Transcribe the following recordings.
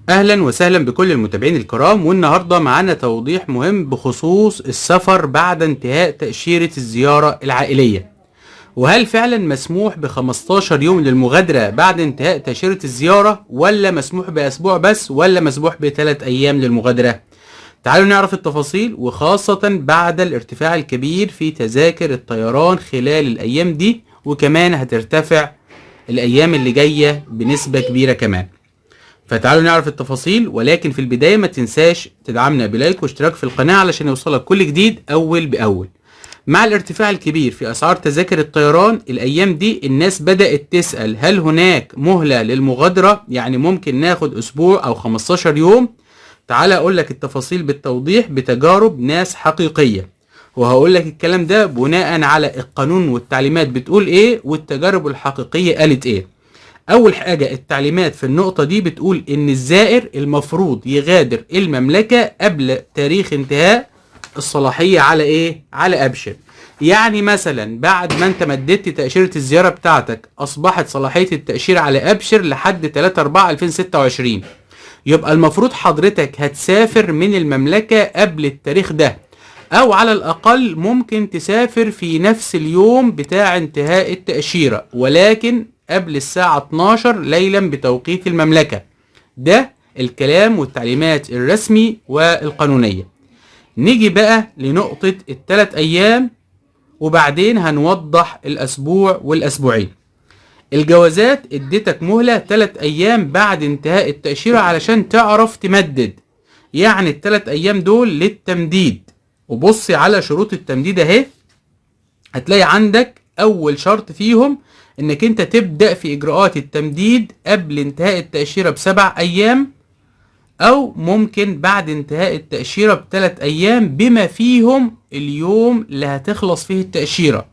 اهلا وسهلا بكل المتابعين الكرام، والنهارده معانا توضيح مهم بخصوص السفر بعد انتهاء تأشيرة الزيارة العائلية. وهل فعلا مسموح ب 15 يوم للمغادرة بعد انتهاء تأشيرة الزيارة، ولا مسموح بأسبوع بس، ولا مسموح ب3 أيام للمغادرة؟ تعالوا نعرف التفاصيل، وخاصة بعد الارتفاع الكبير في تذاكر الطيران خلال الأيام دي، وكمان هترتفع الأيام اللي جاية بنسبة كبيرة كمان. فتعالوا نعرف التفاصيل، ولكن في البداية ما تنساش تدعمنا بلايك واشتراك في القناة علشان يوصلك كل جديد أول بأول. مع الارتفاع الكبير في أسعار تذاكر الطيران الأيام دي، الناس بدأت تسأل هل هناك مهلة للمغادرة، يعني ممكن ناخد أسبوع أو 15 يوم. تعال أقول لك التفاصيل بالتوضيح بتجارب ناس حقيقية، وهقول لك الكلام ده بناء على القانون والتعليمات بتقول إيه، والتجارب الحقيقية قالت إيه. اول حاجة التعليمات في النقطة دي بتقول ان الزائر المفروض يغادر المملكة قبل تاريخ انتهاء الصلاحية على ايه؟ على ابشر. يعني مثلا بعد ما انت مددت تأشيرة الزيارة بتاعتك، اصبحت صلاحية التأشيرة على ابشر لحد 3/4/2026، يبقى المفروض حضرتك هتسافر من المملكة قبل التاريخ ده، او على الاقل ممكن تسافر في نفس اليوم بتاع انتهاء التأشيرة، ولكن قبل الساعة 12 ليلا بتوقيت المملكة. ده الكلام والتعليمات الرسمي والقانونية. نيجي بقى لنقطة ال3 أيام، وبعدين هنوضح الأسبوع والأسبوعين. الجوازات اديتك مهلة 3 أيام بعد انتهاء التأشيرة علشان تعرف تمدد، يعني ال3 أيام دول للتمديد. وبصي على شروط التمديد اهي، هتلاقي عندك أول شرط فيهم انك انت تبدأ في اجراءات التمديد قبل انتهاء التأشيرة ب7 ايام، او ممكن بعد انتهاء التأشيرة ب3 ايام بما فيهم اليوم اللي هتخلص فيه التأشيرة.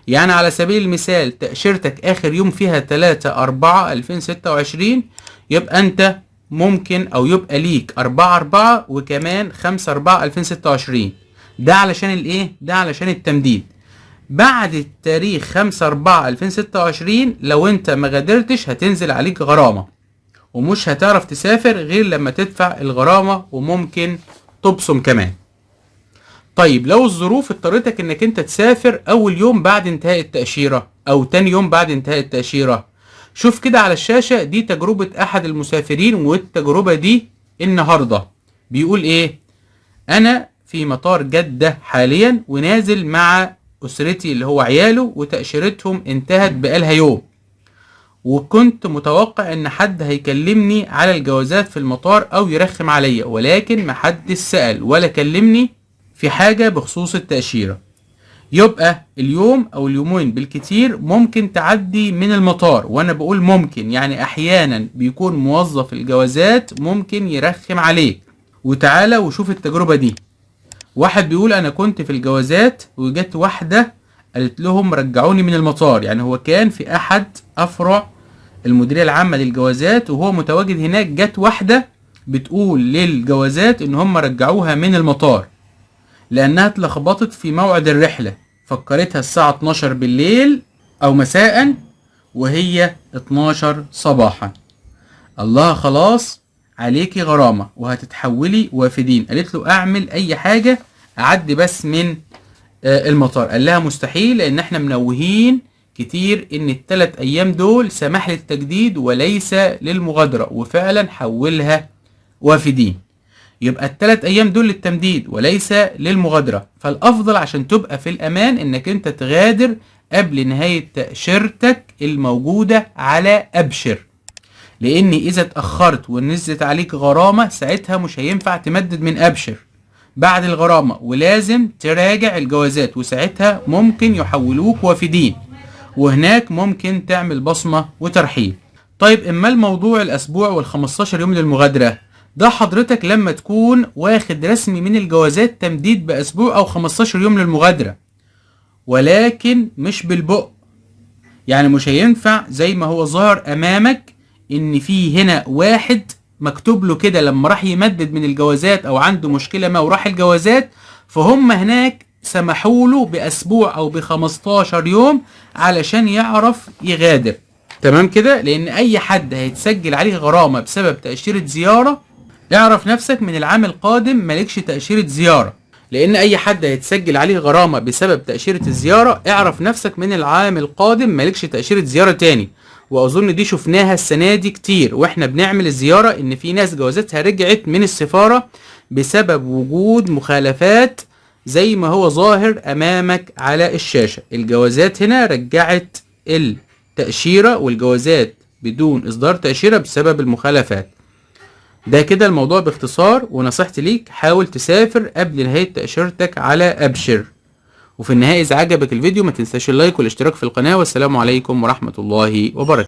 يعني على سبيل المثال تأشيرتك اخر يوم فيها 3/4/2026، يبقى انت ممكن او يبقى ليك 4/4 وكمان 5/4/2026. ده علشان الايه؟ ده علشان التمديد. بعد التاريخ 5/4/2026 لو انت ما غادرتش هتنزل عليك غرامة، ومش هتعرف تسافر غير لما تدفع الغرامة، وممكن تبصم كمان. طيب لو الظروف اضطرتك انك انت تسافر اول يوم بعد انتهاء التأشيرة او تاني يوم بعد انتهاء التأشيرة، شوف كده على الشاشة دي تجربة احد المسافرين، والتجربة دي النهاردة بيقول ايه: انا في مطار جدة حاليا ونازل مع أسرتي اللي هو عياله، وتأشيرتهم انتهت بقالها يوم، وكنت متوقع ان حد هيكلمني على الجوازات في المطار او يرخم عليا، ولكن محدش سأل ولا كلمني في حاجة بخصوص التأشيرة. يبقى اليوم او اليومين بالكتير ممكن تعدي من المطار، وانا بقول ممكن يعني احيانا بيكون موظف الجوازات ممكن يرخم عليك. وتعالى وشوف التجربة دي. واحد بيقول انا كنت في الجوازات وجت واحدة قالت لهم رجعوني من المطار، يعني هو كان في احد افرع المديرية العامة للجوازات وهو متواجد هناك، جت واحدة بتقول للجوازات ان هم رجعوها من المطار لانها اتلخبطت في موعد الرحلة، فكرتها الساعة 12 بالليل او مساء وهي 12 صباحا. الله، خلاص عليكي غرامة وهتتحولي وافدين. قالت له اعمل اي حاجة اعدي بس من المطار. قال لها مستحيل، لان احنا منوهين كتير ان ال3 ايام دول سماح للتجديد وليس للمغادرة، وفعلا حولها وافدين. يبقى ال3 ايام دول للتمديد وليس للمغادرة، فالافضل عشان تبقى في الامان انك انت تغادر قبل نهاية تأشيرتك الموجودة على ابشر، لان اذا اتأخرت ونزلت عليك غرامة ساعتها مش هينفع تمدد من ابشر بعد الغرامة، ولازم تراجع الجوازات، وساعتها ممكن يحولوك وافدين، وهناك ممكن تعمل بصمة وترحيل. طيب اما الموضوع الاسبوع وال15 يوم للمغادرة، ده حضرتك لما تكون واخد رسمي من الجوازات تمديد باسبوع او 15 يوم للمغادرة، ولكن مش بالبق. يعني مش هينفع زي ما هو ظاهر امامك ان في هنا واحد مكتوب له كده لما راح يمدد من الجوازات او عنده مشكلة ما وراح الجوازات، فهم هناك سمحوا له باسبوع او ب15 يوم علشان يعرف يغادر. تمام كده، لان اي حد هيتسجل عليه غرامة بسبب تأشيرة زيارة اعرف نفسك من العام القادم مالكش تأشيرة زيارة. لان اي حد هيتسجل عليه غرامة بسبب تأشيرة الزيارة اعرف نفسك من العام القادم مالكش تأشيرة زيارة تاني. واظن دي شفناها السنة دي كتير واحنا بنعمل الزيارة، ان في ناس جوازاتها رجعت من السفارة بسبب وجود مخالفات زي ما هو ظاهر امامك على الشاشة. الجوازات هنا رجعت التأشيرة، والجوازات بدون اصدار تأشيرة بسبب المخالفات. ده كده الموضوع باختصار، ونصيحتي ليك حاول تسافر قبل نهاية تأشيرتك على أبشر. وفي النهاية إذا عجبك الفيديو ما تنساش اللايك والاشتراك في القناة، والسلام عليكم ورحمة الله وبركاته.